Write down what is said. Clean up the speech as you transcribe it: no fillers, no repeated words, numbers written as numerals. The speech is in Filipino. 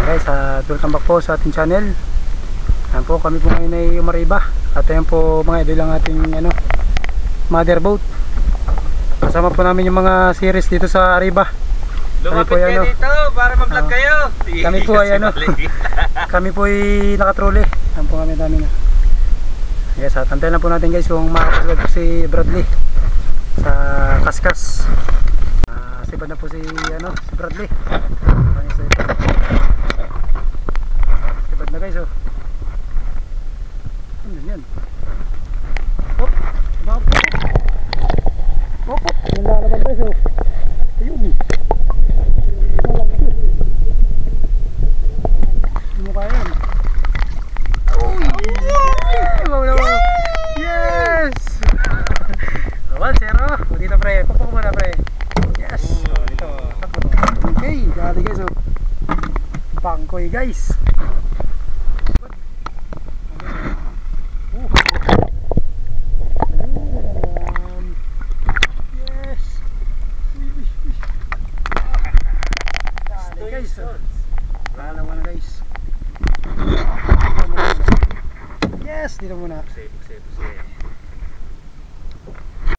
Guys, welcome back po sa ating channel. Ayan po, kami po ngayon ay umariba. At ayan po mga idol ang ating mother boat. Kasama po namin yung mga series dito sa Arriba. Lumapit kayo dito para mag-vlog kayo. Kami po ay kami po ay nakatrole. Ayan po kami dami na. Yes, tantayin lang po natin guys kung makakasunod po si Bradley sa Kaskas. Sibad na po si Bradley. Sibad na guys, oh. Ano yan? Hop, hop, hop, yung lalabag guys, oh. Ayun. Mukha yan. Yes! Awal, zero. Dito pre, pupok muna pre. Yes! Dito. Okay, dali guys, oh. Bangkoy guys. Yes! Dali guys, oh. Lalawa na guys. Yes, dito muna. Save.